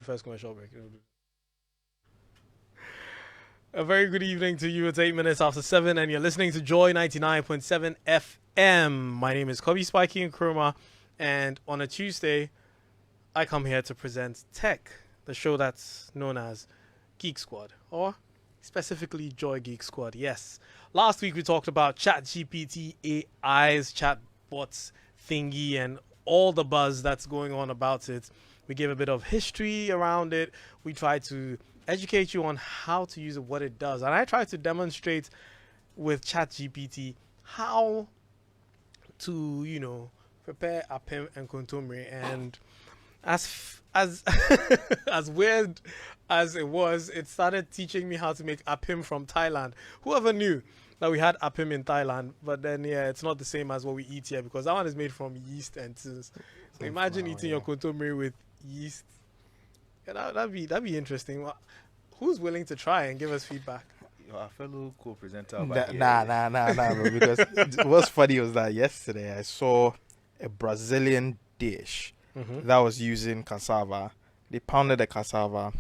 first commercial break. A very good evening to you. It's 8 minutes after 7, and you're listening to Joy 99.7 FM. My name is Kobby Spiky Nkrumah, and on a Tuesday, I come here to present Tech, the show that's known as Geek Squad, or specifically Joy Geek Squad. Yes. Last week we talked about ChatGPT, AI's chatbots thingy, and all the buzz that's going on about it. We gave a bit of history around it. We tried to educate you on how to use it, what it does. And I tried to demonstrate with ChatGPT how to, prepare apim and kontomire. And as as weird as it was, it started teaching me how to make apim from Thailand. Whoever knew that we had apim in Thailand? But then, it's not the same as what we eat here because that one is made from yeast and things. So imagine eating your kontomire with yeast. Yeah, that'd be interesting. Who's willing to try and give us feedback? Our fellow co-presenter. Nah, bro. Because what's funny was that yesterday I saw a Brazilian dish that was using cassava. They pounded the cassava.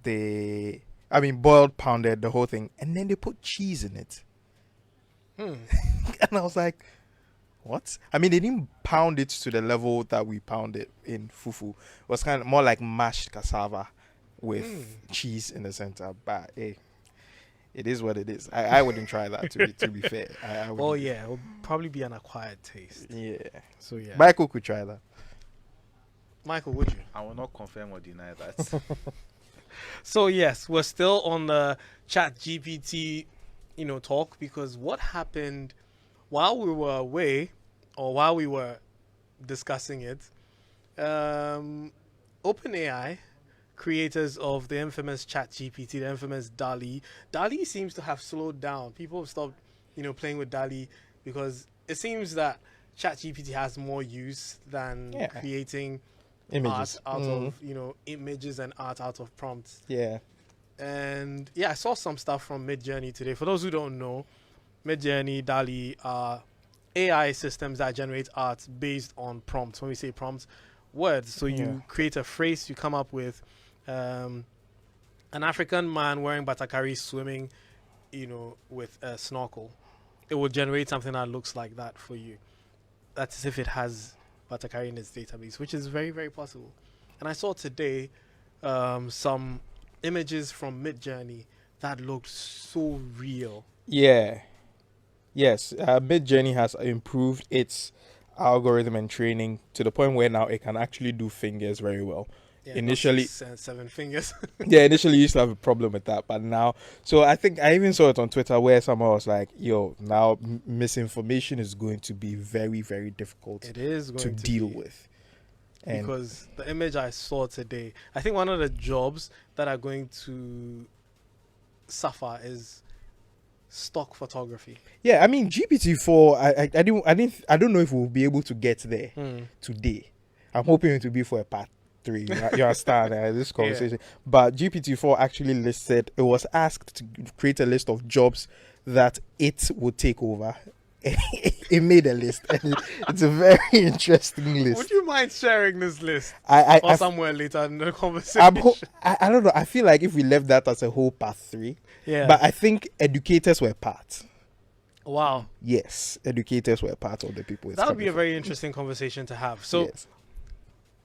Boiled, pounded the whole thing, and then they put cheese in it. And I was like, what? They didn't pound it to the level that we pound it in fufu. It was kind of more like mashed cassava with cheese in the center. But hey, it is what it is. I wouldn't try that to be fair. I Oh yeah, it will probably be an acquired taste. Yeah. So yeah. Michael could try that. Michael, would you? I will not confirm or deny that. So yes, we're still on the ChatGPT, talk, because what happened while we were away, or while we were discussing it, OpenAI, creators of the infamous ChatGPT, the infamous DALL-E seems to have slowed down. People have stopped, playing with DALL-E because it seems that ChatGPT has more use than creating images art out of, images and art out of prompts. Yeah. And yeah, I saw some stuff from Midjourney today. For those who don't know, Midjourney, DALL-E are AI systems that generate art based on prompts. When we say prompts, words. So you create a phrase, you come up with an African man wearing batakari swimming, with a snorkel. It will generate something that looks like that for you. That's if it has batakari in its database, which is very, very possible. And I saw today some images from Midjourney that looked so real. Yeah. Yes, Midjourney has improved its algorithm and training to the point where now it can actually do fingers very well. Yeah, initially, 7 fingers. initially you used to have a problem with that, but now, so I think I even saw it on Twitter where someone was like, "Yo, now misinformation is going to be very, very difficult. It is going to deal with." And because the image I saw today, I think one of the jobs that are going to suffer is stock photography. yeah, GPT-4. I don't know if we'll be able to get there today. I'm hoping it will be for a part 3. You understand this conversation? Yeah. But GPT-4 actually listed. It was asked to create a list of jobs that it would take over. It made a list, and it's a very interesting list. Would you mind sharing this list? I somewhere later in the conversation. I don't know. I feel like if we left that as a whole part 3, but I think educators were part. Wow. Yes, educators were part of the people. That would be a very interesting conversation to have. So,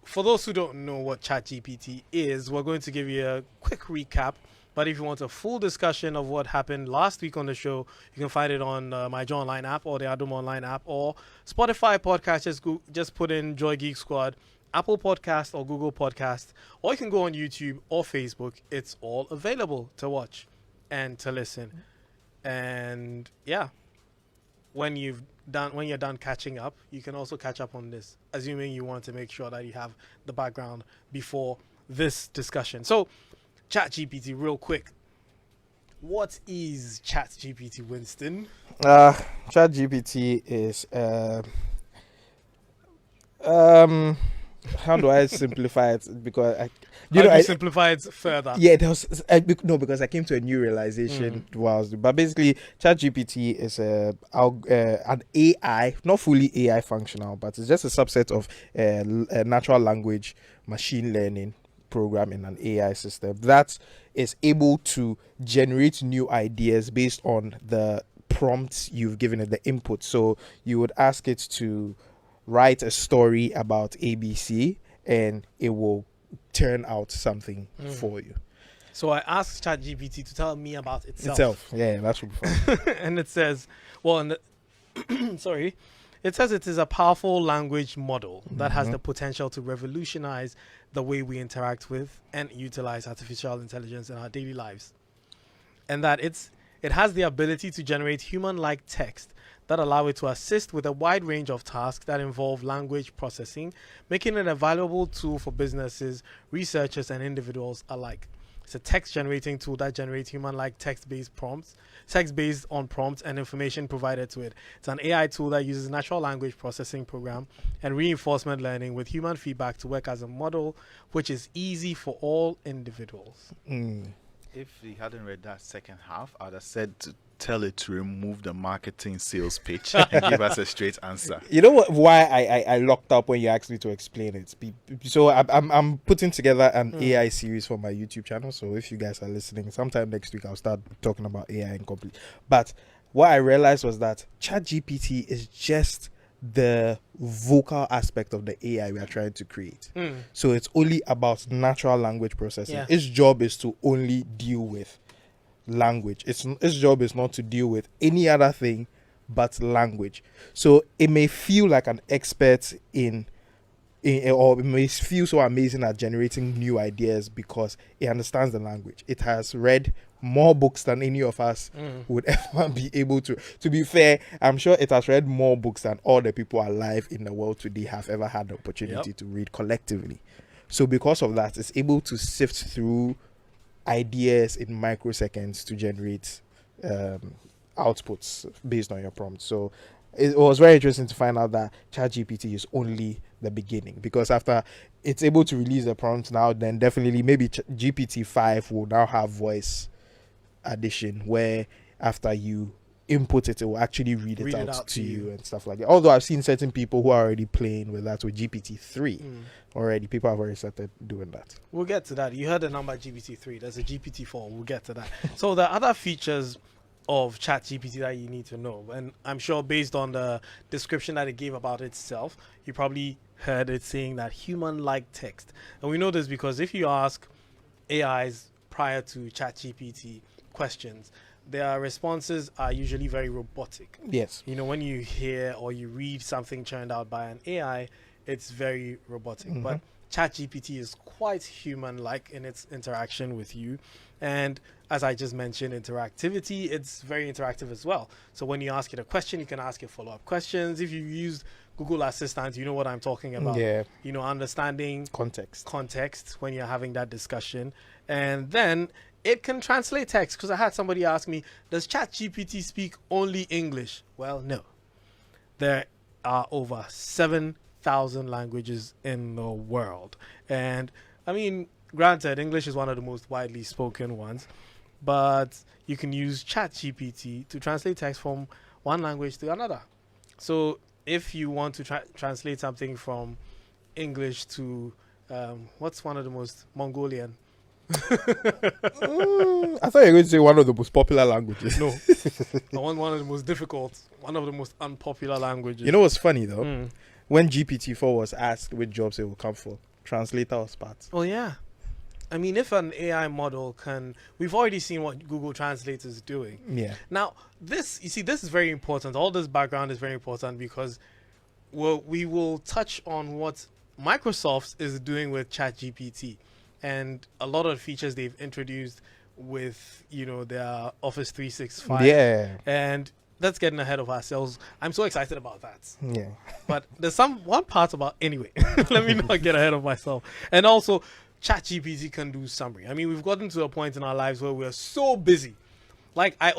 for those who don't know what ChatGPT is, we're going to give you a quick recap. But if you want a full discussion of what happened last week on the show, you can find it on my Joy Online app or the Adom Online app or Spotify podcast. Just put in Joy Geek Squad, Apple Podcast or Google Podcast, or you can go on YouTube or Facebook. It's all available to watch and to listen. And yeah, when you're done catching up, you can also catch up on this, assuming you want to make sure that you have the background before this discussion. So, ChatGPT, real quick. What is ChatGPT, Winston? ChatGPT is how do I simplify it? Because I simplify it further. Yeah, because I came to a new realization but basically ChatGPT is an AI, not fully AI functional, but it's just a subset of natural language machine learning program in an AI system that is able to generate new ideas based on the prompts you've given it, the input. So you would ask it to write a story about ABC, and it will turn out something for you. So I asked ChatGPT to tell me about itself. Yeah, that should be fun. And it says, well, sorry, it says it is a powerful language model that has the potential to revolutionize the way we interact with and utilize artificial intelligence in our daily lives. And that it has the ability to generate human-like text that allow it to assist with a wide range of tasks that involve language processing, making it a valuable tool for businesses, researchers, and individuals alike. It's a text-generating tool that generates human-like text-based on prompts and information provided to it. It's an AI tool that uses natural language processing program and reinforcement learning with human feedback to work as a model, which is easy for all individuals. If he hadn't read that second half, I'd have said to tell it to remove the marketing sales pitch and give us a straight answer. You know what? Why I locked up when you asked me to explain it. So I'm putting together an AI series for my YouTube channel. So if you guys are listening, sometime next week I'll start talking about AI in complete. But what I realized was that ChatGPT is just the vocal aspect of the AI we are trying to create. So it's only about natural language processing. Yeah. Its job is to only deal with language. Its job is not to deal with any other thing but language. So it may feel like an expert in or it may feel so amazing at generating new ideas because it understands the language. It has read more books than any of us would ever be able to. To be fair, I'm sure it has read more books than all the people alive in the world today have ever had the opportunity to read collectively. So because of that, it's able to sift through ideas in microseconds to generate outputs based on your prompt. So it was very interesting to find out that ChatGPT is only the beginning, because after it's able to release the prompt now, then definitely maybe GPT-5 will now have voice addition, where after you input it, it will actually read it out to you and stuff like that. Although I've seen certain people who are already playing with that with GPT-3 already. People have already started doing that. We'll get to that. You heard the number GPT-3. There's a GPT-4. We'll get to that. So the other features of ChatGPT that you need to know, and I'm sure based on the description that it gave about itself, you probably heard it saying that human-like text. And we know this because if you ask AIs prior to ChatGPT questions, their responses are usually very robotic. Yes. You know, when you hear or you read something churned out by an AI, it's very robotic. But ChatGPT is quite human-like in its interaction with you. And as I just mentioned, interactivity, it's very interactive as well. So when you ask it a question, you can ask it follow-up questions. If you use Google Assistant, you know what I'm talking about. Yeah. You know, understanding Context when you're having that discussion. And then it can translate text, because I had somebody ask me, does ChatGPT speak only English? Well, no. There are over 7,000 languages in the world. And I mean, granted, English is one of the most widely spoken ones, but you can use ChatGPT to translate text from one language to another. So if you want to translate something from English to, what's one of the most Mongolian? I thought you were going to say one of the most popular languages. No. I want one of the most difficult, one of the most unpopular languages. You know what's funny though? When GPT-4 was asked which jobs it will come for, translator or SPAT. Oh yeah. I mean, if an AI model can, we've already seen what Google Translate is doing. Yeah. Now, this, you see, this is very important. All this background is very important because we will touch on what Microsoft is doing with ChatGPT and a lot of the features they've introduced with, you know, their Office 365. Yeah. And that's getting ahead of ourselves. I'm so excited about that. Yeah. But there's one part about, anyway, let me not get ahead of myself. And also, ChatGPT can do summary. I mean, we've gotten to a point in our lives where we're so busy. Like, I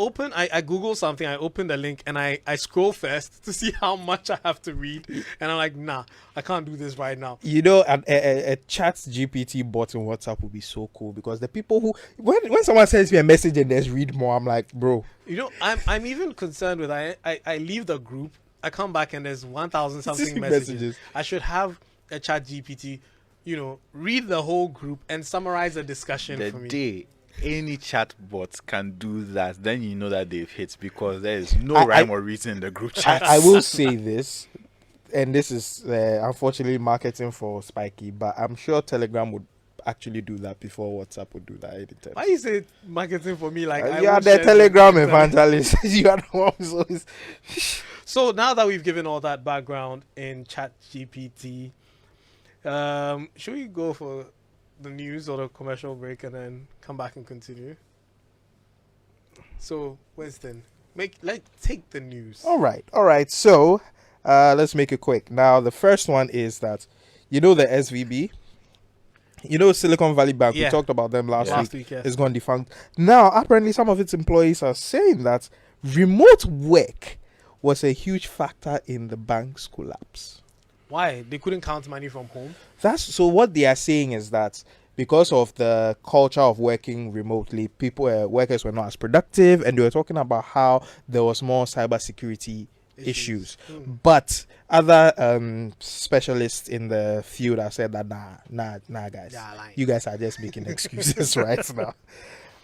Google something, I open the link, and I scroll first to see how much I have to read. And I'm like, nah, I can't do this right now. You know, a ChatGPT bot in WhatsApp would be so cool, because the people who, when someone sends me a message and there's read more, I'm like, bro. You know, I'm even concerned with, I leave the group, I come back and there's 1,000 something messages. I should have a ChatGPT read the whole group and summarize the discussion The for me. day any chatbot can do that, then you know that they've hit, because there is no I- rhyme or reason in the group chat. I will say this, and this is unfortunately marketing for Spiky, but I'm sure Telegram would actually do that before WhatsApp would do that anytime. Why you say marketing for me like I you are won't the share Telegram the- evangelist. You are the one who's always. So now that we've given all that background in ChatGPT, should we go for the news or the commercial break and then come back and continue? So Winston, take the news. All right. So let's make it quick. Now the first one is that the SVB, Silicon Valley Bank. Yeah. We talked about them last week. Yes. It's gone defunct. Now apparently some of its employees are saying that remote work was a huge factor in the bank's collapse. Why? They couldn't count money from home? So what they are saying is that because of the culture of working remotely, workers were not as productive, and they were talking about how there was more cybersecurity issues. But other specialists in the field have said that nah guys, you guys are just making excuses right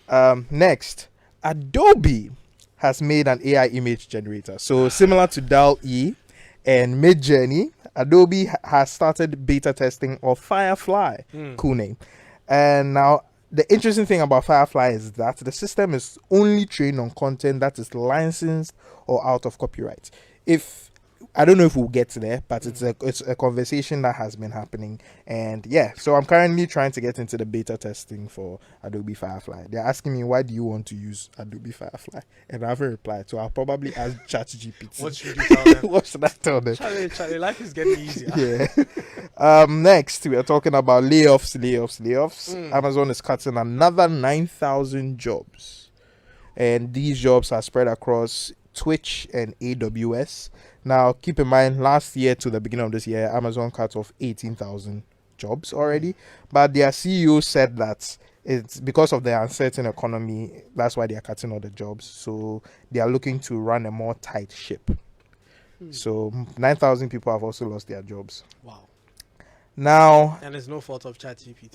now. Next, Adobe has made an AI image generator. So similar to DALL-E and Midjourney, Adobe has started beta testing of Firefly. Cool name. And now the interesting thing about Firefly is that the system is only trained on content that is licensed or out of copyright. I don't know if we'll get there, but it's a conversation that has been happening. And yeah, so I'm currently trying to get into the beta testing for Adobe Firefly. They're asking me, why do you want to use Adobe Firefly? And I haven't replied, so I'll probably ask ChatGPT. What should you tell them? What should I tell them? Charlie, life is getting easier. Yeah. Next, we are talking about layoffs. Amazon is cutting another 9,000 jobs. And these jobs are spread across Twitch and AWS. Now, keep in mind, last year to the beginning of this year, Amazon cut off 18,000 jobs already. But their CEO said that it's because of the uncertain economy, that's why they are cutting all the jobs. So they are looking to run a more tight ship. So 9,000 people have also lost their jobs. Wow. Now, And it's no fault of ChatGPT.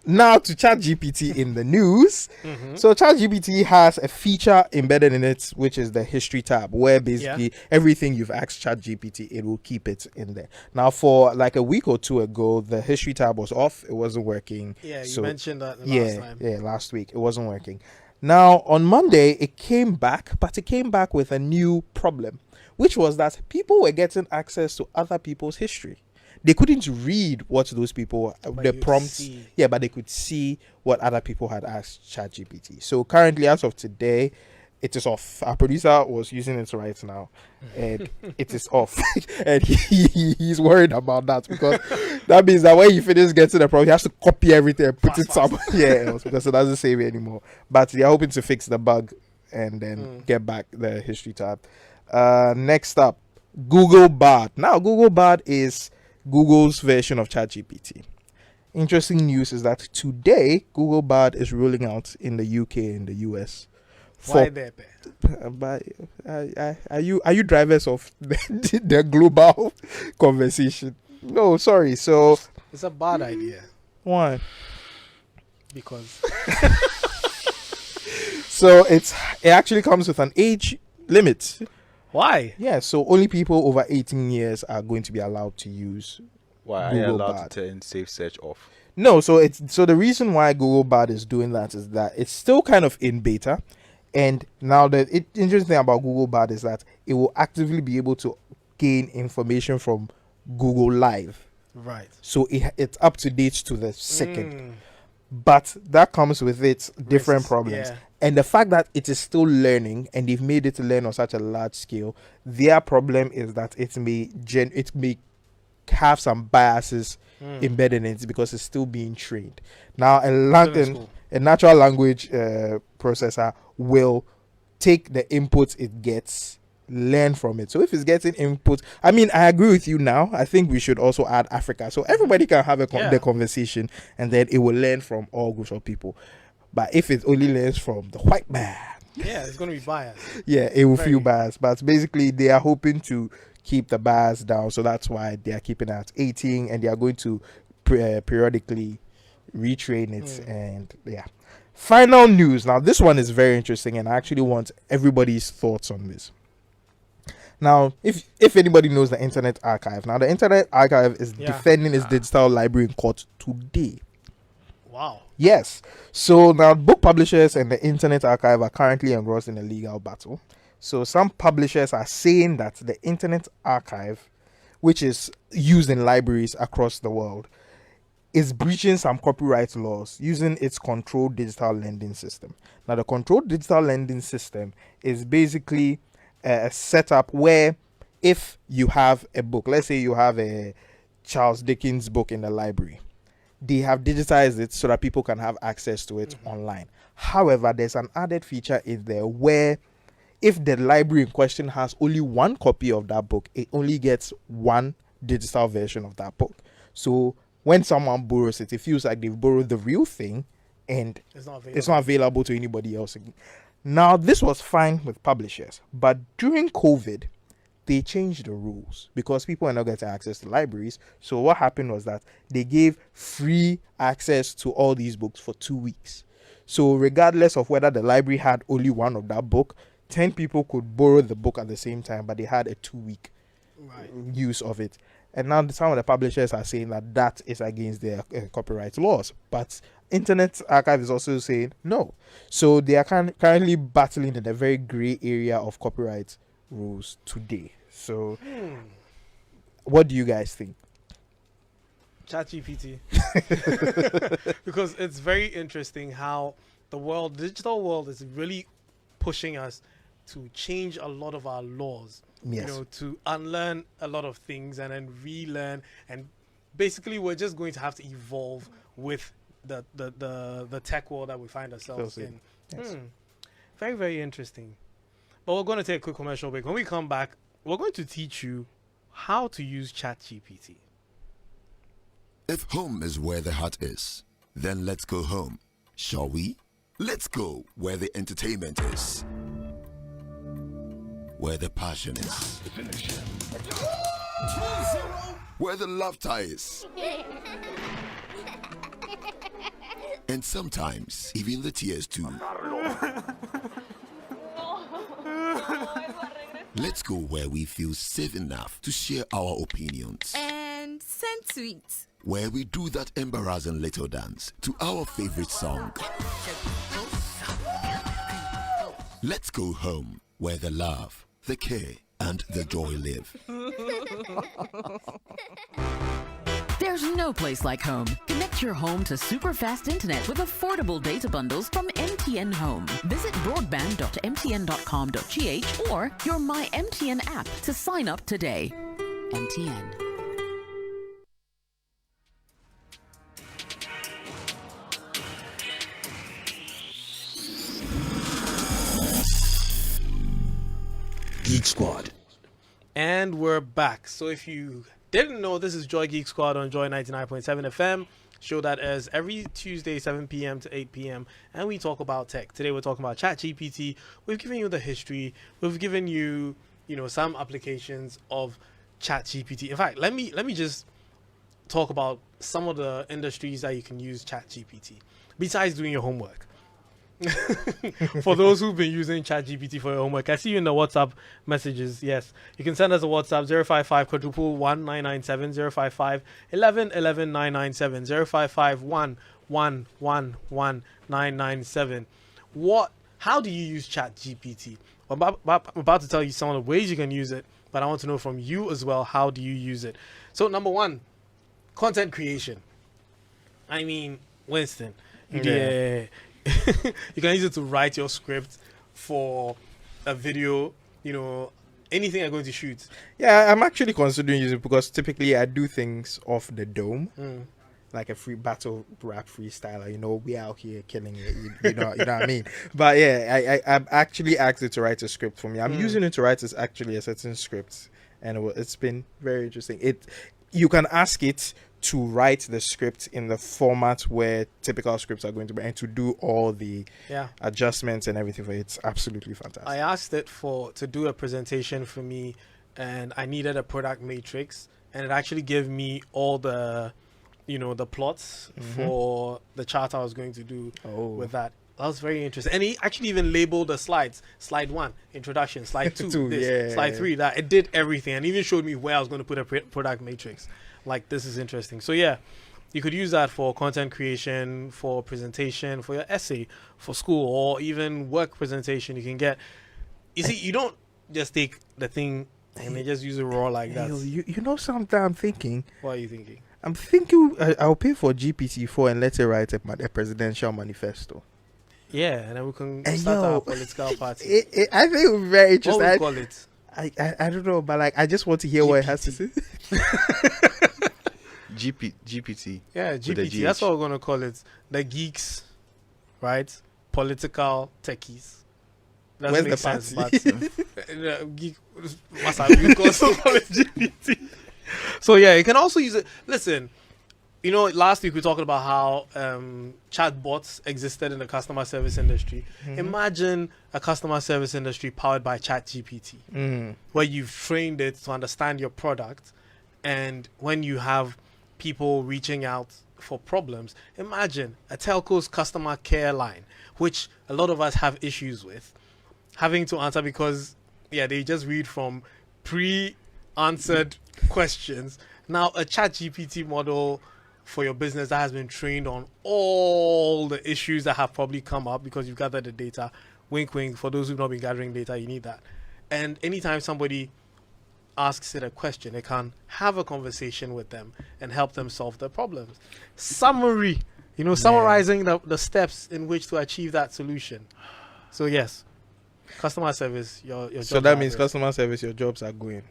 Now to ChatGPT in the news. So ChatGPT has a feature embedded in it, which is the history tab, where basically everything you've asked ChatGPT, it will keep it in there. Now, for like a week or two ago, the history tab was off. It wasn't working. Yeah, you mentioned that last time. Yeah, last week. It wasn't working. Now, on Monday, it came back, but it came back with a new problem, which was that people were getting access to other people's history. They couldn't read what those people, the prompts. Yeah, but they could see what other people had asked ChatGPT. So currently, as of today, it is off. Our producer was using it right now, and it is off. And he's worried about that, because that means that when he finishes getting the prompt, he has to copy everything and put it somewhere else, because it doesn't save it anymore. But they're hoping to fix the bug and then get back the history tab. Next up, Google Bard. Now, Google Bard is Google's version of ChatGPT. Interesting news is that today Google Bard is rolling out in the UK and the US. Why there? Are you drivers of the global conversation? No, sorry. So It's a bad idea. Why? Because so it actually comes with an age limit. why? Yeah, so only people over 18 years are going to be allowed to use. Why are you Google allowed Bard. to turn safe search off? No, so the reason why Google Bard is doing that is that it's still kind of in beta, and now the interesting thing about Google Bard is that it will actively be able to gain information from Google Live. Right. So it's up to date to the second. But that comes with its different Risks, problems. yeah. And the fact that it is still learning, and they've made it learn on such a large scale, their problem is that it may have some biases embedded in it, because it's still being trained. Now, a natural language processor will take the input it gets, learn from it. So if it's getting input, I mean, I agree with you now. I think we should also add Africa, so everybody can have the conversation, and then it will learn from all groups of people. But if it only learns from the white man, it's going to be biased. yeah, it will feel biased. But basically, they are hoping to keep the bias down, so that's why they are keeping it at 18, and they are going to periodically retrain it. And yeah, final news. Now this one is very interesting, and I actually want everybody's thoughts on this. Now, if anybody knows the Internet Archive, now the Internet Archive is defending its digital library in court today. Wow. Yes. So now book publishers and the Internet Archive are currently engrossed in a legal battle. So some publishers are saying that the Internet Archive, which is used in libraries across the world, is breaching some copyright laws using its controlled digital lending system. Now, the controlled digital lending system is basically a setup where if you have a book, let's say you have a Charles Dickens book in the library, they have digitized it so that people can have access to it online. However, there's an added feature in there where if the library in question has only one copy of that book, it only gets one digital version of that book. So when someone borrows it, it feels like they've borrowed the real thing and it's not available to anybody else. Now, this was fine with publishers, but during COVID, they changed the rules because people are not getting access to libraries. So what happened was that they gave free access to all these books for 2 weeks. So regardless of whether the library had only one of that book, 10 people could borrow the book at the same time, but they had a 2-week use of it. And now some of the publishers are saying that that is against their copyright laws. But Internet Archive is also saying no. So they are currently battling in a very gray area of copyright rules today. So what do you guys think? ChatGPT. Because it's very interesting how the digital world is really pushing us to change a lot of our laws. Yes. You know, to unlearn a lot of things and then relearn, and basically we're just going to have to evolve with the tech world that we find ourselves in. Yes. Very, very interesting. But we're going to take a quick commercial break. When we come back, we're going to teach you how to use ChatGPT. If home is where the heart is, then let's go home, shall we? Let's go where the entertainment is, where the passion is, where the laughter is, and sometimes even the tears too. Let's go where we feel safe enough to share our opinions and send tweets, where we do that embarrassing little dance to our favorite song. Let's go home where the love, the care, and the joy live. There's no place like home. Connect your home to super fast internet with affordable data bundles from MTN Home. Visit broadband.mtn.com.gh or your My MTN app to sign up today. MTN. Geek Squad. And we're back. So if you didn't know, this is Joy Geek Squad on Joy 99.7 FM. Show that airs every Tuesday, 7 p.m. to 8 p.m. And we talk about tech. Today we're talking about ChatGPT. We've given you the history. We've given you, some applications of ChatGPT. In fact, let me just talk about some of the industries that you can use ChatGPT besides doing your homework. For those who've been using ChatGPT for your homework, I see you in the WhatsApp messages. Yes, you can send us a WhatsApp 055 quadruple 1997 055 11 11 997 055 997. How do you use ChatGPT? I'm about to tell you some of the ways you can use it, but I want to know from you as well, how do you use it? So number one, content creation. I mean, Winston, you can use it to write your script for a video, anything I'm going to shoot. Yeah, I'm actually considering using it because typically I do things off the dome, like a free battle rap freestyler. We out here killing it. You know what I mean? But yeah, I've actually asked it to write a script for me. I'm using it to write actually a certain script, and it's been very interesting. You can ask it to write the script in the format where typical scripts are going to be, and to do all the adjustments and everything for it. It's absolutely fantastic. I asked it to do a presentation for me, and I needed a product matrix, and it actually gave me all the the plots for the chart I was going to do Oh. with that. That was very interesting. And he actually even labeled the slides. Slide 1, introduction. Slide 2, this. Yeah. Slide 3, that. It did everything. And even showed me where I was going to put a product matrix. Like, this is interesting. So, yeah, you could use that for content creation, for presentation, for your essay, for school, or even work presentation. You can get... You see, you don't just take the thing and then just use it raw like that. You know something I'm thinking? What are you thinking? I'm thinking I'll pay for GPT-4 and let it write a presidential manifesto. Yeah, and then we can And start yo, our political party. I think it would be very What interesting. would we call it? I don't know, but like I just want to hear what it has to say. GPT. Yeah, With a GPT. That's GH. what we're going to call it. The geeks, right? Political techies. Where's Doesn't the make sense, party? but geek, what's that? You also call it GPT. So yeah, you can also use it. Listen, last week we talked about how chatbots existed in the customer service industry. Imagine a customer service industry powered by ChatGPT, where you've trained it to understand your product, and when you have people reaching out for problems, imagine a telco's customer care line, which a lot of us have issues with, having to answer because they just read from pre-answered questions. Now a ChatGPT model for your business that has been trained on all the issues that have probably come up because you've gathered the data. Wink wink, for those who've not been gathering data, you need that. And anytime somebody asks it a question, it can have a conversation with them and help them solve their problems. Summary, summarizing the steps in which to achieve that solution. So yes, customer service, your So jobs that are means at risk. customer service, your jobs are going.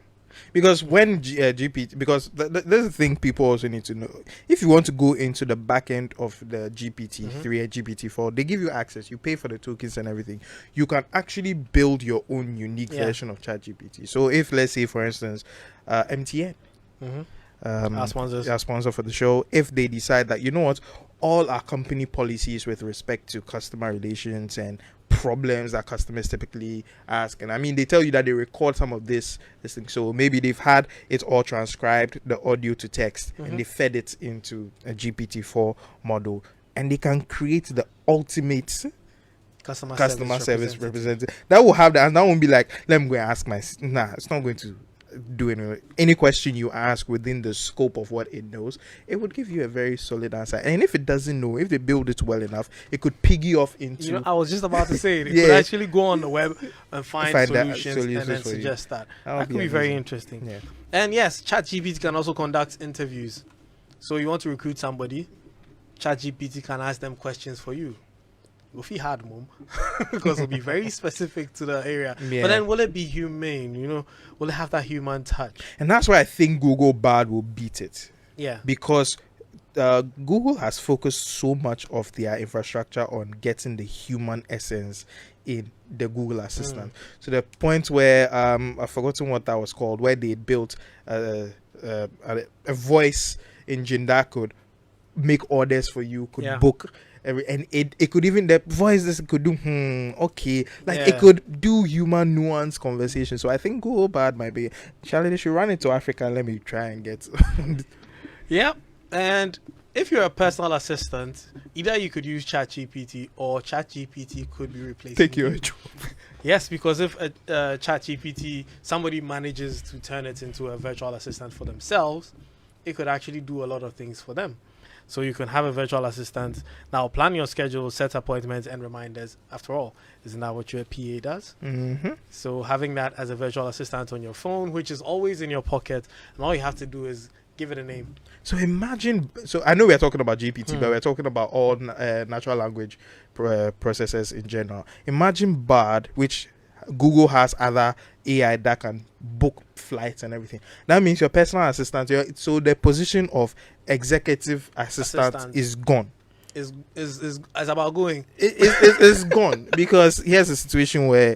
Because when GPT, because there's a thing people also need to know. If you want to go into the back end of the GPT-3 and GPT-4, they give you access. You pay for the tokens and everything. You can actually build your own unique version of ChatGPT. So if, let's say, for instance, MTN, Our sponsors. our sponsor for the show, if they decide that, all our company policies with respect to customer relations and problems that customers typically ask, and I mean, they tell you that they record some of this thing, so maybe they've had it all transcribed, the audio to text, and they fed it into a GPT-4 model, and they can create the ultimate customer service representative that will have that, and that won't be like, let me go and ask it's not going to do any question you ask within the scope of what it knows. It would give you a very solid answer, and if it doesn't know, if they build it well enough, it could piggy off into I was just about to say it. It Yeah. could actually go on the web and find that solutions and solutions then for you. suggest that. That would That could be be very amazing. interesting. Yeah. And yes, ChatGPT can also conduct interviews. So you want to recruit somebody, ChatGPT can ask them questions for you. If he had mom, because it'll be very specific to the area. Yeah. But then will it be humane? Will it have that human touch? And that's why I think Google Bard will beat it, Yeah. because Google has focused so much of their infrastructure on getting the human essence in the Google Assistant, to the point where I've forgotten what that was called, where they built a voice engine that could make orders for you, could book and it could even, the voice this could do okay, like it could do human nuance conversation. So I think Google Bard might be, Charlie, they should run it to Africa and let me try and get Yeah. And if you're a personal assistant, either you could use ChatGPT or ChatGPT could be replacing take your you. job. Yes, because if a ChatGPT, somebody manages to turn it into a virtual assistant for themselves, it could actually do a lot of things for them. So you can have a virtual assistant. Now plan your schedule, set appointments and reminders. After all, isn't that what your PA does? So having that as a virtual assistant on your phone, which is always in your pocket, and all you have to do is give it a name. So imagine, so I know we're talking about GPT, but we're talking about all natural language processors in general. Imagine Bard, which Google has other AI that can book flights and everything. That means your personal assistant, so the position of executive assistant is gone. Is about going. It's gone, because here's a situation where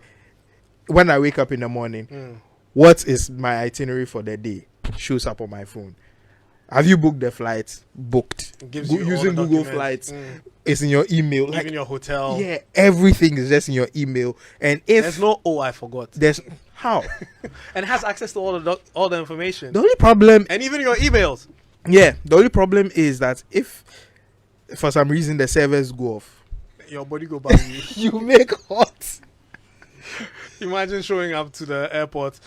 when I wake up in the morning, what is my itinerary for the day? Shows up on my phone. Have you booked the flights? Booked. It gives you all using the Google documents. Flights. It's in your email. Like, Even your hotel. yeah, everything is just in your email. And if There's no, I forgot. there's how And it has access to all the information. the only problem, And even your emails. Yeah, the only problem is that if for some reason the servers go off, Your body go back. you make hot. Imagine showing up to the airport,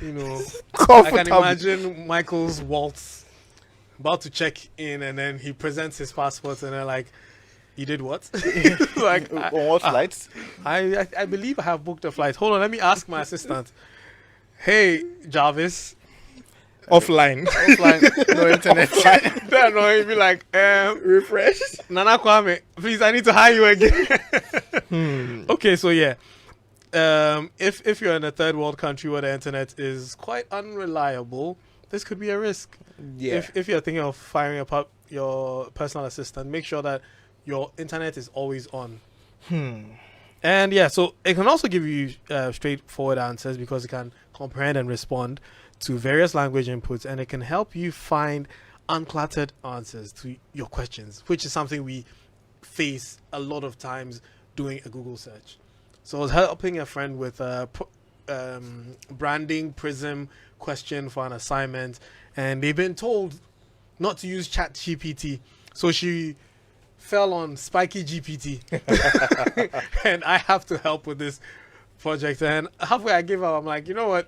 you know. I Comfortable. can imagine Michael's waltz about to check in, and then he presents his passport, and they're like, "You did what?" Like, On what flights? I believe I have booked a flight. Hold on, let me ask my assistant. Hey, Jarvis. Offline. Offline, no internet. No, he'd be like, Refresh. Nana Kwame, please, I need to hire you again. Okay, so yeah. If you're in a third world country where the internet is quite unreliable, this could be a risk. Yeah. If you're thinking of firing up your personal assistant, make sure that your internet is always on. And yeah, so it can also give you straightforward answers because it can comprehend and respond to various language inputs, and it can help you find uncluttered answers to your questions, which is something we face a lot of times doing a Google search. So I was helping a friend with a branding prism question for an assignment, and they've been told not to use ChatGPT. So she fell on Spiky GPT. And I have to help with this project. And halfway I gave up. I'm like, you know what?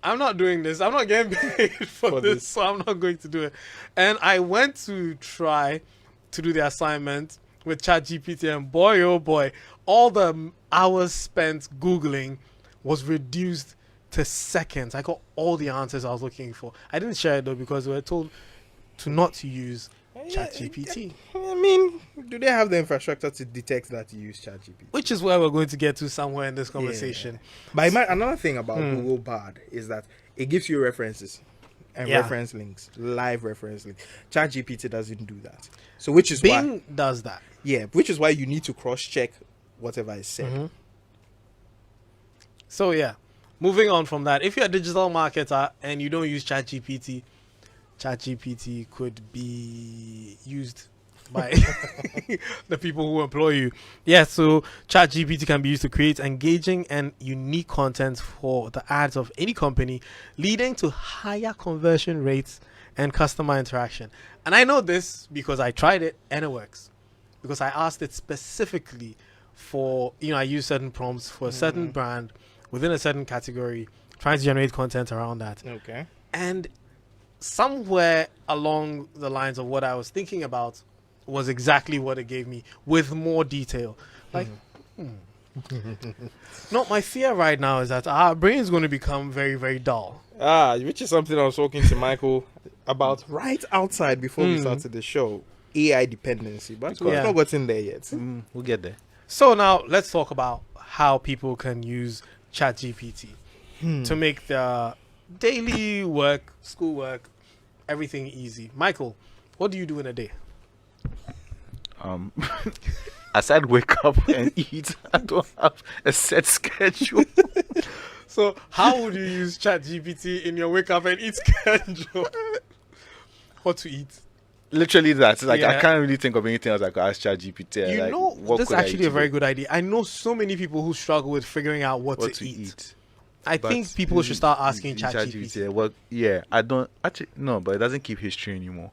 I'm not doing this. I'm not getting paid for this, so I'm not going to do it. And I went to try to do the assignment with ChatGPT, and boy, oh boy, all the hours spent Googling was reduced to seconds. I got all the answers I was looking for. I didn't share it though because we were told to not use ChatGPT. I mean, do they have the infrastructure to detect that you use ChatGPT? Which is where we're going to get to somewhere in this conversation. But another thing about Google Bard is that it gives you references and reference links, live reference links. ChatGPT doesn't do that. So which is why Bing does that. Yeah, which is why you need to cross-check whatever is said. So yeah, moving on from that, if you're a digital marketer and you don't use ChatGPT, ChatGPT could be used by the people who employ you. Yeah, so ChatGPT can be used to create engaging and unique content for the ads of any company, leading to higher conversion rates and customer interaction. And I know this because I tried it and it works. Because I asked it specifically for, I use certain prompts for a certain brand within a certain category, trying to generate content around that. Okay. And somewhere along the lines of what I was thinking about was exactly what it gave me with more detail. Like, no, my fear right now is that our brain is going to become very, very dull. Which is something I was talking to Michael about right outside before we started the show. AI dependency, but we've not gotten there yet. We'll get there. So now let's talk about how people can use ChatGPT to make their daily work, schoolwork, everything easy. Michael, what do you do in a day? Aside wake up and eat, I don't have a set schedule. So how would you use ChatGPT in your wake up and eat schedule? What to eat? Literally that. Like I can't really think of anything else I could ask ChatGPT. You like, know, what this is could I actually eat a very today? good idea. I know so many people who struggle with figuring out what to eat. I But think people should start asking ChatGPT Well, yeah, I don't actually no, but it doesn't keep history anymore.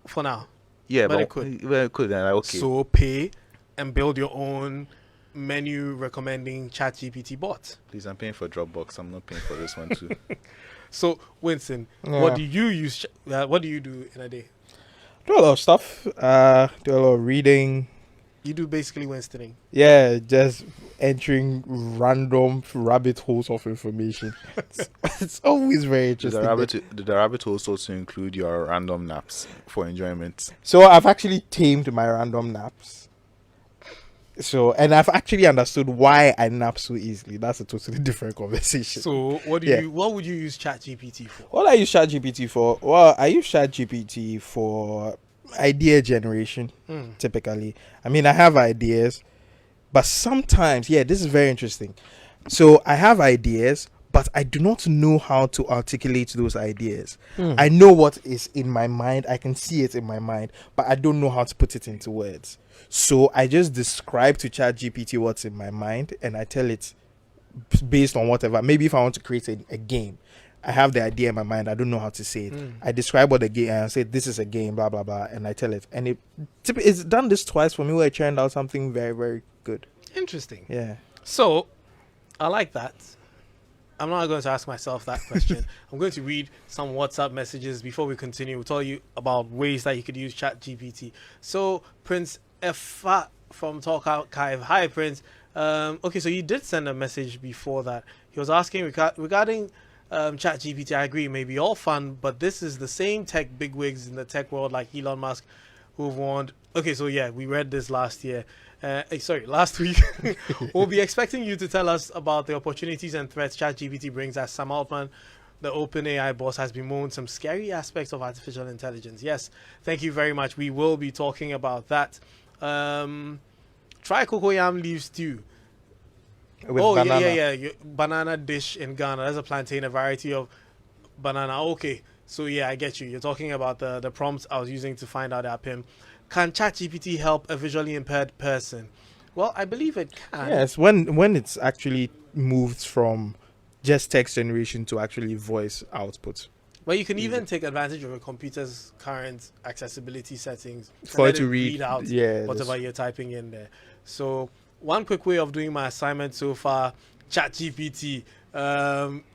for now. Yeah, But but it could. Well, it could. And like, okay. So pay and build your own menu recommending ChatGPT bot. Please, I'm paying for Dropbox. I'm not paying for this one too. So Winston, what do you use? What do you do in a day? Do a lot of stuff. Do a lot of reading. You do basically Winstoning. Yeah, just entering random rabbit holes of information. It's always very Did interesting. the rabbit holes also include your random naps for enjoyment? So I've actually tamed my random naps. And I've actually understood why I nap so easily. That's a totally different conversation. So what would you use ChatGPT for? What I use ChatGPT for? Well, I use ChatGPT for idea generation, typically. I mean, I have ideas, but sometimes, this is very interesting. So I have ideas, but I do not know how to articulate those ideas. I know what is in my mind. I can see it in my mind, but I don't know how to put it into words. So I just describe to ChatGPT what's in my mind, and I tell it based on whatever. Maybe if I want to create a game, I have the idea in my mind. I don't know how to say it. I describe what the game and I say this is a game, blah blah blah, and I tell it. And it's done this twice for me where it churned out something very very good. Interesting. Yeah. So, I like that. I'm not going to ask myself that question. I'm going to read some WhatsApp messages before we continue. We'll tell you about ways that you could use ChatGPT. So, Prince Efa from Talk Archive. Hi, Prince. Okay, so you did send a message before that. He was asking regarding ChatGPT. I agree, it may be all fun, but this is the same tech bigwigs in the tech world like Elon Musk who've warned. Okay, so yeah, we read this last week. We'll be expecting you to tell us about the opportunities and threats ChatGPT brings, as Sam Altman, the OpenAI boss, has bemoaned some scary aspects of artificial intelligence. Yes, thank you very much. We will be talking about that. Try cocoyam leaf stew. With banana. Yeah. Banana dish in Ghana. There's a plantain, a variety of banana. Okay, so yeah, I get you. You're talking about the prompts I was using to find out that PIM. Can ChatGPT help a visually impaired person? Well, I believe it can. Yes, when it's actually moved from just text generation to actually voice output. But you can even take advantage of a computer's current accessibility settings For let it to read out whatever you're typing in there. So one quick way of doing my assignment so far, ChatGPT.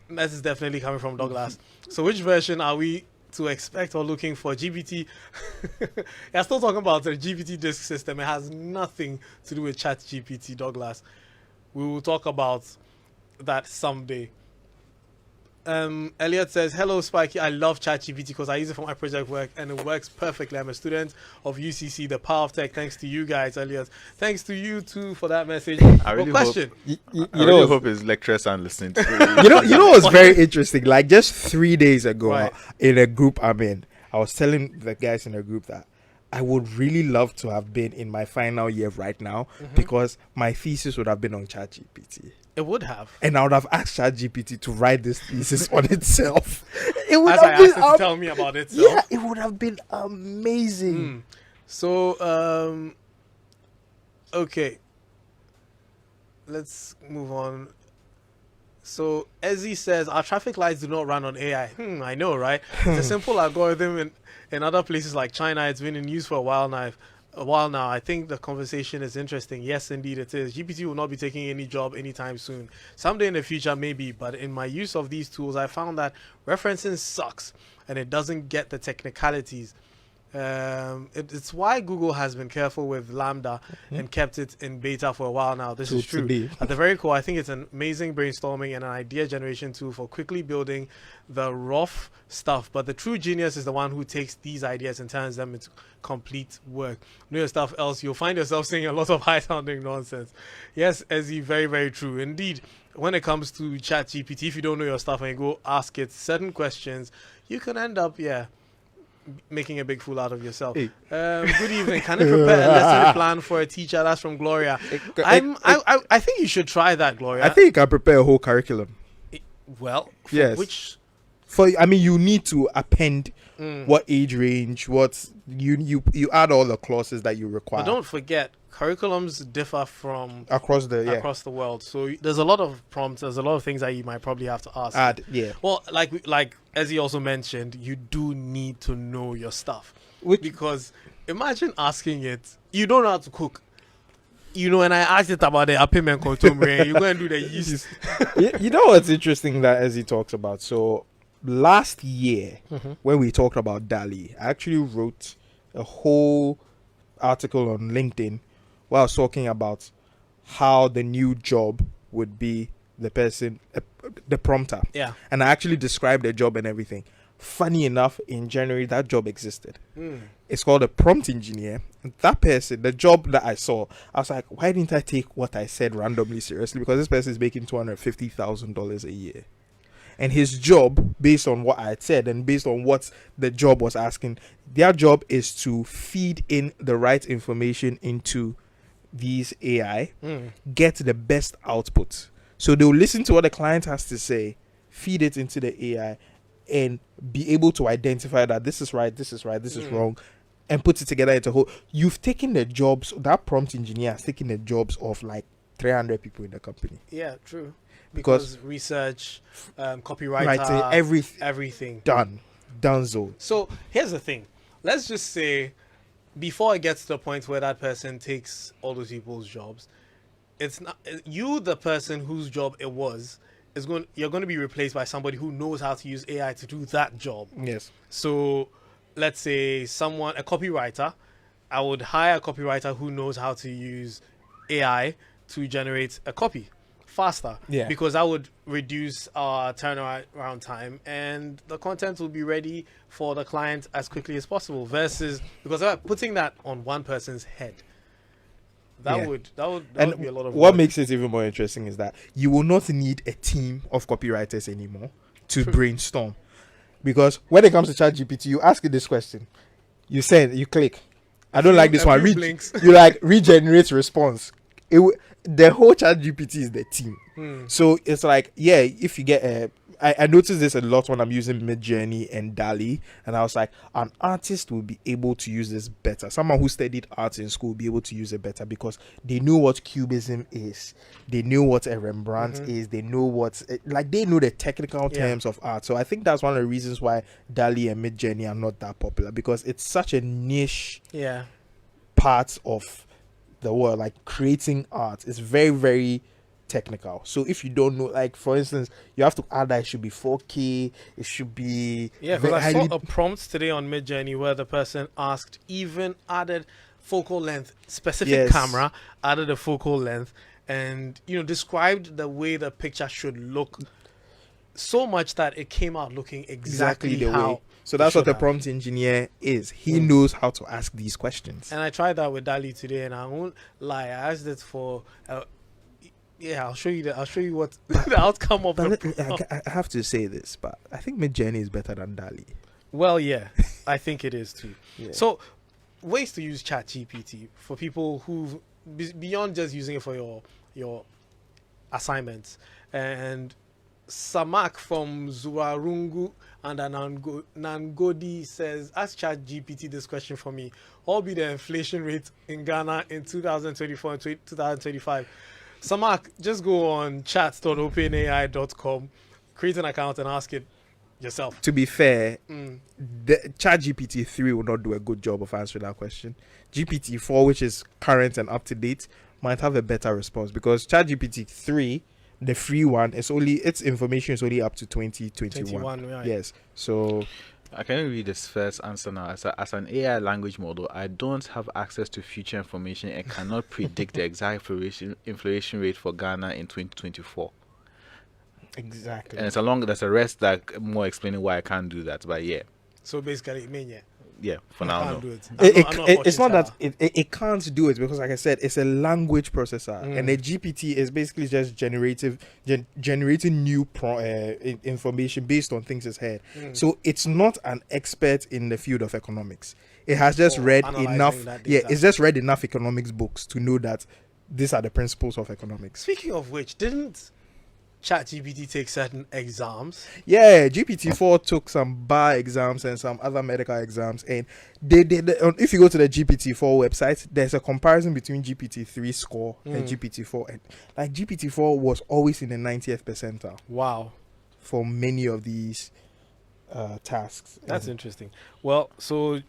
This is definitely coming from Douglas. So which version are we to expect or looking for? GPT. You're still talking about the GPT disk system. It has nothing to do with ChatGPT, Douglas. We will talk about that someday. Elliot says, hello Spiky, I love ChatGPT because I use it for my project work and it works perfectly. I'm a student of UCC, the power of tech. Thanks to you guys, Elliot. Thanks to you too for that message. I really question. hope his lecturers are listening to it. you know what's very interesting? Like just 3 days ago, Right. in a group I'm in, I was telling the guys in the group that I would really love to have been in my final year right now because my thesis would have been on ChatGPT. It would have. And I would have asked ChatGPT to write this thesis on itself. It would As have I been asked it to tell me about it. yeah, it would have been amazing. So, okay. Let's move on. So, Ezzy says, our traffic lights do not run on AI. I know, right? It's a simple algorithm in other places like China. It's been in use for a while now. I think the conversation is interesting. Yes, indeed it is. GPT will not be taking any job anytime soon. Someday in the future, maybe. But in my use of these tools, I found that referencing sucks and it doesn't get the technicalities. It's why Google has been careful with Lambda and kept it in beta for a while now. This is true. Totally. At the very core, I think it's an amazing brainstorming and an idea generation tool for quickly building the rough stuff. But the true genius is the one who takes these ideas and turns them into complete work. Know your stuff, else you'll find yourself saying a lot of high-sounding nonsense. Yes, Ezzy, very, very true. Indeed, when it comes to ChatGPT, if you don't know your stuff and you go ask it certain questions, you can end up, making a big fool out of yourself. Hey. Good evening. Can you prepare a lesson plan for a teacher? That's from Gloria. I think you should try that, Gloria. I think I prepare a whole curriculum. Well, Yes. which You need to append what age range, what you add all the clauses that you require. but don't forget, curriculums differ from across the world. So there's a lot of prompts. There's a lot of things that you might probably have to ask. Well, like as he also mentioned, you do need to know your stuff. Because imagine asking it, you don't know how to cook. And I asked it about the apiment contombre, you go and do the yeast. You know what's interesting that as he talks about? So last year, when we talked about DALL-E, I actually wrote a whole article on LinkedIn where I was talking about how the new job would be the person, the prompter. Yeah. And I actually described the job and everything. Funny enough, in January, that job existed. It's called a prompt engineer. And that person, the job that I saw, I was like, why didn't I take what I said randomly seriously? Because this person is making $250,000 a year. And his job, based on what I had said and based on what the job was asking, their job is to feed in the right information into these AI, get the best output. So they'll listen to what the client has to say, feed it into the AI, and be able to identify that this is right, this is right, this is wrong, and put it together into a whole. You've taken the jobs, that prompt engineer has taken the jobs of like 300 people in the company. Yeah, true. Because research, writing, copywriter, everything. Done zone. So here's the thing. Let's just say before it gets to the point where that person takes all those people's jobs, it's not you, the person whose job it was, you're going to be replaced by somebody who knows how to use AI to do that job. Yes. So let's say a copywriter, I would hire a copywriter who knows how to use AI to generate a copy faster. Yeah. Because that would reduce our turnaround time and the content will be ready for the client as quickly as possible versus because putting that on one person's head. That would be a lot of what work. makes it even more interesting is that you will not need a team of copywriters anymore to brainstorm. Because when it comes to ChatGPT, you ask it this question. You click. I don't like this one. You regenerate response. The whole ChatGPT is the team. So it's like, if you get I noticed this a lot when I'm using Midjourney and DALL-E, and I was like, an artist will be able to use this better. Someone who studied art in school will be able to use it better because they know what cubism is. They know what a Rembrandt is. They know they know the technical terms of art. So I think that's one of the reasons why DALL-E and Midjourney are not that popular, because it's such a niche part of the world. Like creating art is very, very technical. So if you don't know, like for instance, you have to add that it should be 4K, it should be because I saw a prompt today on Midjourney where the person added focal length, specific camera, added a focal length, and described the way the picture should look so much that it came out looking exactly the how way. So that's what the prompt engineer is. He knows how to ask these questions. And I tried that with DALL-E today, and I won't lie, I asked it for I'll show you what the outcome of I have to say this, but I think Midjourney is better than DALL-E. Well, yeah, I think it is too. Yeah. So, ways to use ChatGPT for people who beyond just using it for your assignments. And Samak from Zuarungu and Nangodi says, ask ChatGPT this question for me. What will be the inflation rate in Ghana in 2024 and 2025? Samak, just go on chat.openai.com, create an account and ask it yourself. To be fair, the ChatGPT 3 will not do a good job of answering that question. GPT 4, which is current and up to date, might have a better response because ChatGPT 3, the free one, its information is only up to 2021. Right. Yes. So I can read this first answer now. As an AI language model, I don't have access to future information and cannot predict the exact inflation rate for Ghana in 2024. exactly. And there's a rest that more explaining why I can't do that. But yeah. So basically, For now, can't no. do it. It's not that it can't do it because, like I said, it's a language processor, and a GPT is basically just generating new information based on things it's heard. So it's not an expert in the field of economics. It has just read enough. It's just read enough economics books to know that these are the principles of economics. Speaking of which, didn't ChatGPT take certain exams? Yeah, GPT-4 took some bar exams and some other medical exams, and they if you go to the GPT-4 website, there's a comparison between GPT-3 score and GPT-4, and like GPT-4 was always in the 90th percentile. Wow, for many of these tasks. That's interesting. Well, so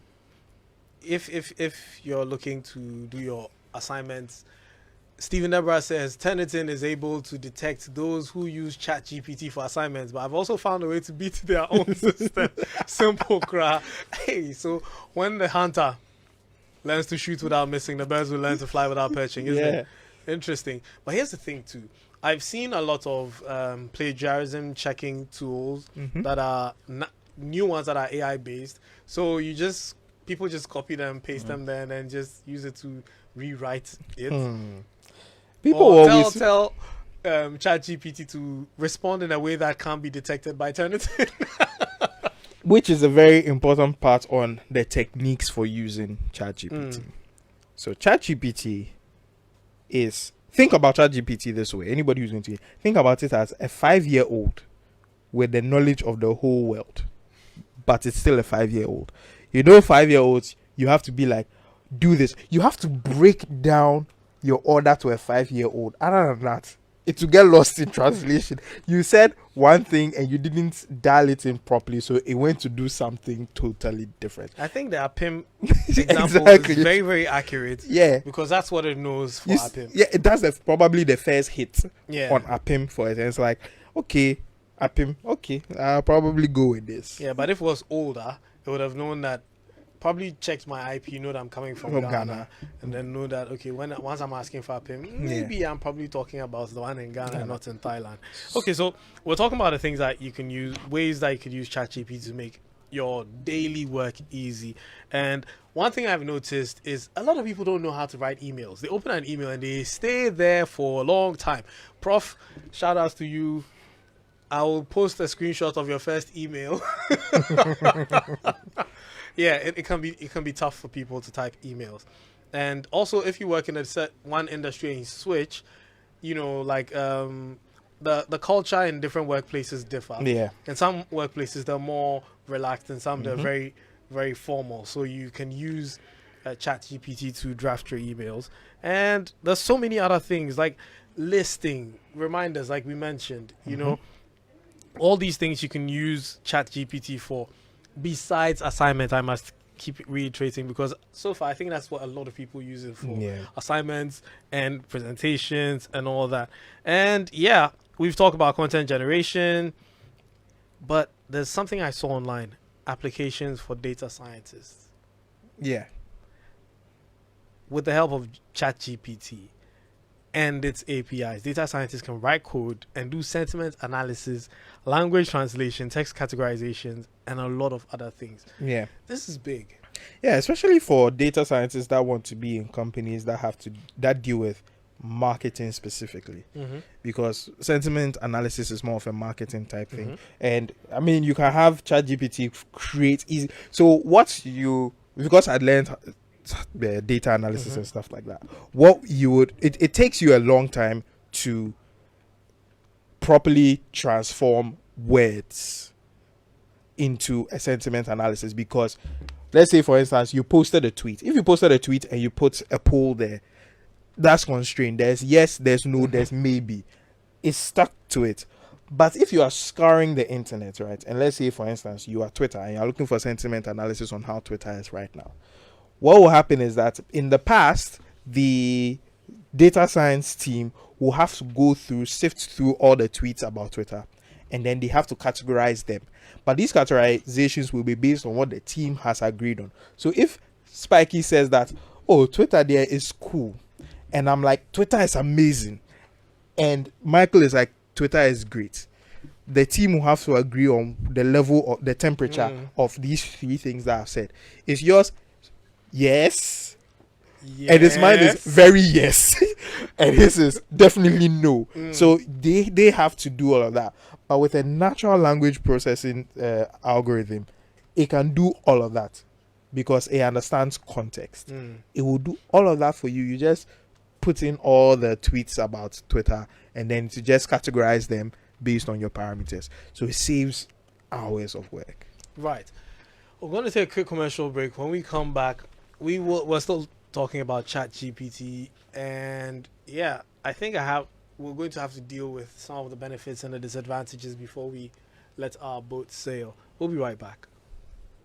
if you're looking to do your assignments, Stephen Deborah says Turnitin is able to detect those who use ChatGPT for assignments, but I've also found a way to beat their own system. Simple cry. Hey, so when the hunter learns to shoot without missing, the birds will learn to fly without perching, isn't it? Interesting. But here's the thing too. I've seen a lot of plagiarism checking tools that are new ones that are AI based. So people just copy them, paste them there, and then just use it to rewrite it. People or always tell ChatGPT to respond in a way that can't be detected by Turnitin. which is a very important part on the techniques for using ChatGPT. So ChatGPT is, think about ChatGPT this way. Anybody who's going to think about it as a 5-year-old with the knowledge of the whole world, but it's still a 5-year-old. 5-year-olds, you have to be like, do this. You have to break down your order to a 5-year-old. Other than that, it will get lost in translation. You said one thing and you didn't dial it in properly, so it went to do something totally different. I think the APIM example Exactly. is very, very accurate. Yeah. Because that's what it knows for You APIM. yeah, that's probably the first hit Yeah. on APIM for it. And it's like, okay, APIM, okay, I'll probably go with this. Yeah, but if it was older, it would have known that. Probably checked my IP, know that I'm coming from Ghana, and then know that okay, once I'm asking for APIM, maybe I'm probably talking about the one in Ghana and not in Thailand. Okay, so we're talking about the things that you can use, ways that you could use ChatGPT to make your daily work easy. And one thing I've noticed is a lot of people don't know how to write emails. They open an email and they stay there for a long time. Prof, shout outs to you. I will post a screenshot of your first email. Yeah, it can be tough for people to type emails. And also, if you work in one industry and you switch, like the culture in different workplaces differ. Yeah. In some workplaces, they're more relaxed, and some they're very, very formal. So you can use ChatGPT to draft your emails. And there's so many other things like listing, reminders, like we mentioned. All these things you can use ChatGPT for. Besides assignment, I must keep reiterating, because so far I think that's what a lot of people use it for. Yeah. Assignments and presentations and all that. And yeah, we've talked about content generation, but there's something I saw online, applications for data scientists. Yeah. With the help of ChatGPT and its APIs, data scientists can write code and do sentiment analysis, language translation, text categorizations, and a lot of other things. Yeah. This is big. Yeah, especially for data scientists that want to be in companies that deal with marketing specifically, because sentiment analysis is more of a marketing type thing. And I mean, you can have ChatGPT create easy. So because I learned data analysis and stuff like that, it takes you a long time to properly transform words into a sentiment analysis. Because let's say, for instance, you posted a tweet. If you posted a tweet and you put a poll there, that's constrained. There's yes, there's no, there's maybe. It's stuck to it. But if you are scouring the internet, right, and let's say, for instance, you are Twitter and you're looking for sentiment analysis on how Twitter is right now, what will happen is that in the past, the data science team will have to sift through all the tweets about Twitter, and then they have to categorize them. But these categorizations will be based on what the team has agreed on. So if Spiky says that, oh, Twitter there is cool, and I'm like, Twitter is amazing, and Michael is like, Twitter is great, the team will have to agree on the level of the temperature of these three things that I've said. Is yours yes? And his mind is very yes, and his is definitely no. So they have to do all of that. But with a natural language processing algorithm, it can do all of that because it understands context. It will do all of that for you. You just put in all the tweets about Twitter, and then to just categorize them based on your parameters. So it saves hours of work. Right. We're going to take a quick commercial break. When we come back, we're still talking about ChatGPT, and yeah, I think we're going to have to deal with some of the benefits and the disadvantages before we let our boat sail. We'll be right back.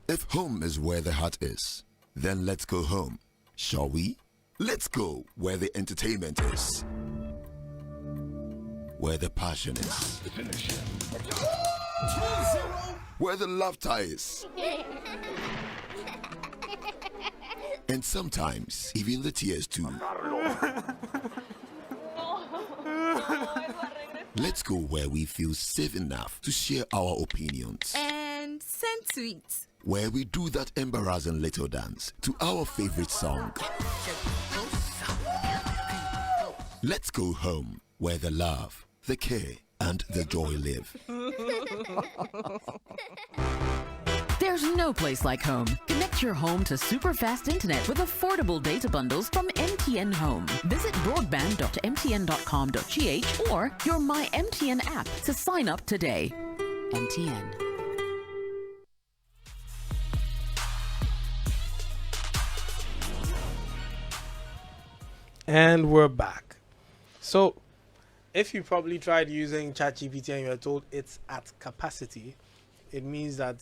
If home is where the heart is, then let's go home, shall we? Let's go where the entertainment is, where the passion is, where the laughter is, and sometimes even the tears too. Let's go where we feel safe enough to share our opinions, And send tweets. where we do that embarrassing little dance to our favorite song. Let's go home where the love, the care, and the joy live. There's no place like home. Connect your home to super fast internet with affordable data bundles from MTN Home. Visit broadband.mtn.com.gh or your My MTN app to sign up today. MTN. And we're back. So, if you probably tried using ChatGPT and you're told it's at capacity, it means that,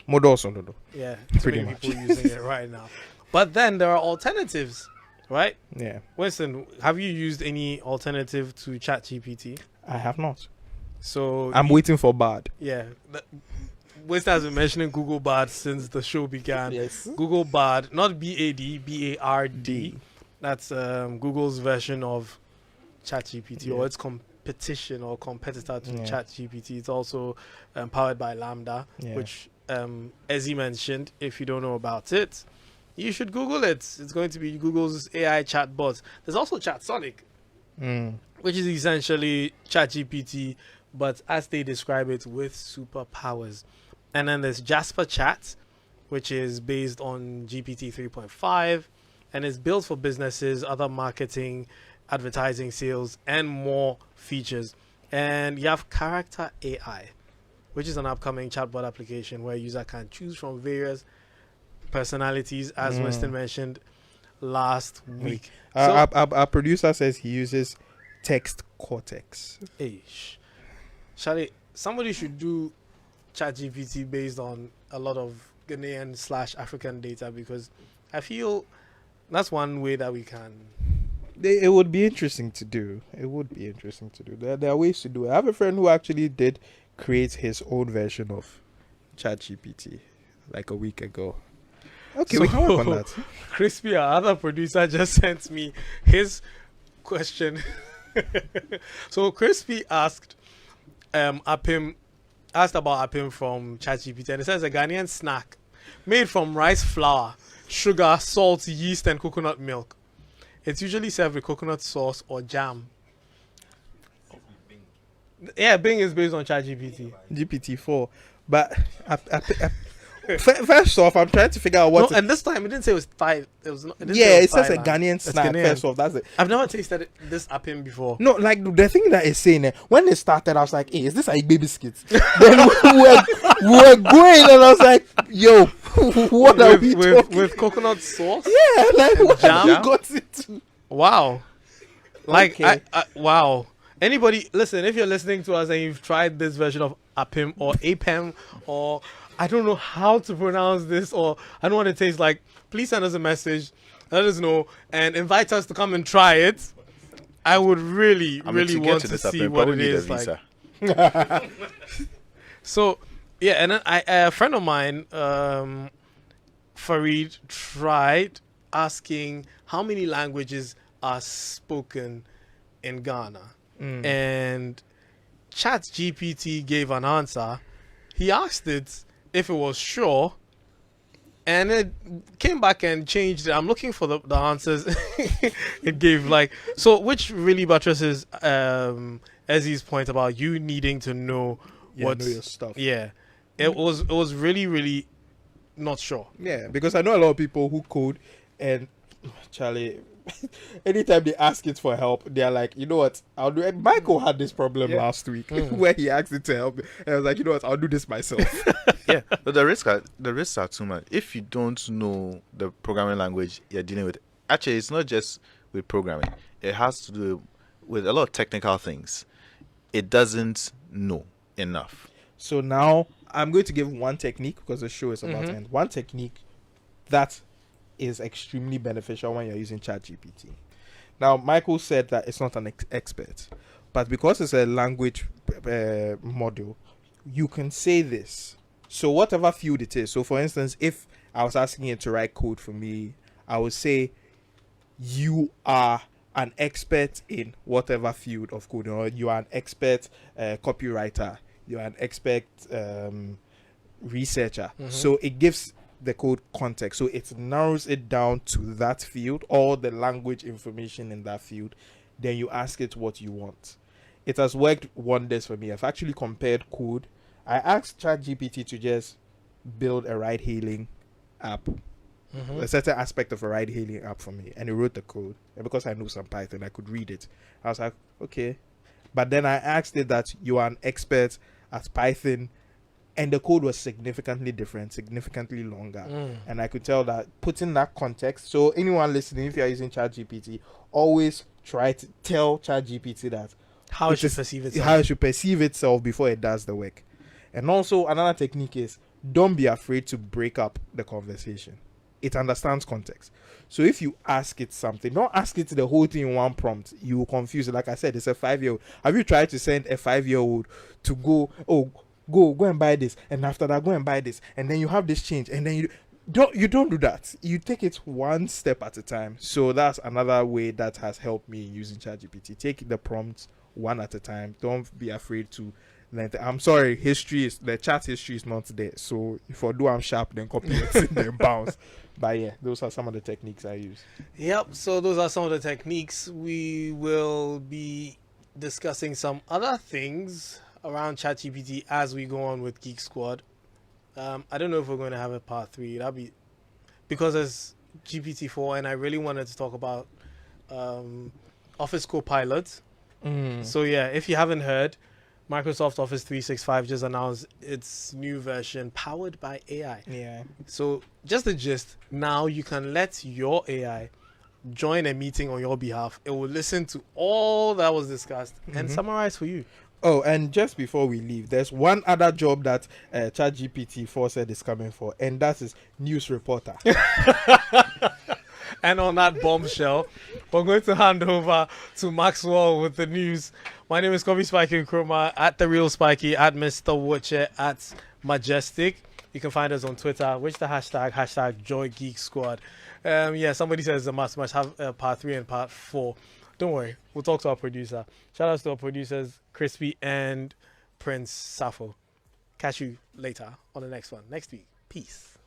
Modoso, no. yeah, too Pretty many much. people using it right now. But then there are alternatives, right? Yeah, Winston, have you used any alternative to ChatGPT? I have not. So I'm waiting for bad. Yeah, Winston has been mentioning Google Bard since the show began. Yes. Google Bard, not BAD, BARD. D. That's Google's version of ChatGPT, or Yeah. its competition or competitor to Yeah. ChatGPT. It's also powered by Lambda, Yeah. which, as he mentioned, if you don't know about it, you should Google it. It's going to be Google's AI chatbot. There's also ChatSonic, which is essentially ChatGPT, but as they describe it, with superpowers. And then there's Jasper Chat, which is based on GPT 3.5 and is built for businesses, other marketing, advertising, sales, and more features. And you have Character AI, which is an upcoming chatbot application where a user can choose from various personalities, as Winston mentioned last week. Our producer says he uses Text Cortex. Shall somebody should do ChatGPT based on a lot of Ghanaian/African data, because I feel that's one way that we can. It would be interesting to do. There are ways to do it. I have a friend who actually did create his own version of ChatGPT like a week ago. Okay, we can work on that. Crispy, our other producer, just sent me his question. So Crispy asked about Apim from ChatGPT, and it says a Ghanaian snack made from rice flour, sugar, salt, yeast, and coconut milk. It's usually served with coconut sauce or jam. Yeah, Bing is based on ChatGPT. GPT-4. But first off, I'm trying to figure out what. No, and this time it didn't say it was Thai. It was not. It says a Ghanaian It's snack. Ghanaian. First off, that's it. I've never tasted this Apim before. No, like the thing that is saying when it started, I was like, "Hey, is this like baby skits?" Then we were going, and I was like, "Yo, what are we talking?" With coconut sauce? Yeah, like what jam? have you got into? Wow. Like, Okay. wow. Anybody, listen, if you're listening to us and you've tried this version of Apim or Apem, or I don't know how to pronounce this, or I don't want to taste like, please send us a message, let us know, and invite us to come and try it. I would really want to see what it is like. So, yeah, and then a friend of mine, Farid, tried asking how many languages are spoken in Ghana. And ChatGPT gave an answer. He asked it if it was sure, and it came back and changed it. I'm looking for the answers it gave, like, so, which really buttresses Ezzy's point about you needing to know Know your stuff. Yeah, it was really not sure. Yeah, because I know a lot of people who code, and Charlie, anytime they ask it for help, they're like, you know what, I'll do it. Michael had this problem last week where he asked it to help me, and I was like, you know what, I'll do this myself. Yeah, but the risks are too much. If you don't know the programming language you're dealing with, actually, it's not just with programming. It has to do with a lot of technical things. It doesn't know enough. So now I'm going to give one technique, because the show is about to end. One technique that is extremely beneficial when you're using ChatGPT. Now, Michael said that it's not an expert, but because it's a language model, you can say this. So whatever field it is. So for instance, if I was asking it to write code for me, I would say, you are an expert in whatever field of coding, or you are an expert copywriter, you are an expert researcher. So it gives the code context, so it narrows it down to that field, all the language information in that field. Then you ask it what you want. It has worked wonders for me. I've actually compared code. I asked ChatGPT to just build a ride hailing app, a certain aspect of a ride hailing app for me, and it wrote the code. And because I know some Python, I could read it. I was like, okay. But then I asked it that you are an expert at Python and the code was significantly different, significantly longer. And I could tell that putting that context. So anyone listening, if you are using ChatGPT, always try to tell ChatGPT that How it should perceive itself. how it should perceive itself before it does the work. And also another technique is don't be afraid to break up the conversation. It understands context. So if you ask it something, don't ask it the whole thing in one prompt. You will confuse it. Like I said, it's a 5-year-old. Have you tried to send a 5-year-old to go and buy this, and after that go and buy this, and then you have this change, and then you don't do that. You take it one step at a time. So that's another way that has helped me using ChatGPT. Take the prompts one at a time. Don't be afraid to. I'm sorry, the chat history is not there. So if I do, I'm sharp, then copy it, then bounce. But yeah, those are some of the techniques I use. Yep. So those are some of the techniques. We will be discussing some other things around ChatGPT as we go on with Geek Squad. I don't know if we're going to have a part 3. That'll be because there's GPT-4, and I really wanted to talk about Office Copilot. So yeah, if you haven't heard, Microsoft Office 365 just announced its new version powered by AI. Yeah. So just the gist, now you can let your AI join a meeting on your behalf. It will listen to all that was discussed and summarize for you. Oh, and just before we leave, there's one other job that ChatGPT 4 said is coming for, and that is news reporter. And on that bombshell, we're going to hand over to Maxwell with the news. My name is Kobby Spiky Nkrumah, at The Real Spiky, at Mr. Watcher, at Majestic. You can find us on Twitter, which the hashtag Joy Geek Squad. Yeah, somebody says the must have part 3 and part 4. Don't worry, we'll talk to our producer. Shout out to our producers, Crispy and Prince Safo. Catch you later on the next one, next week. Peace.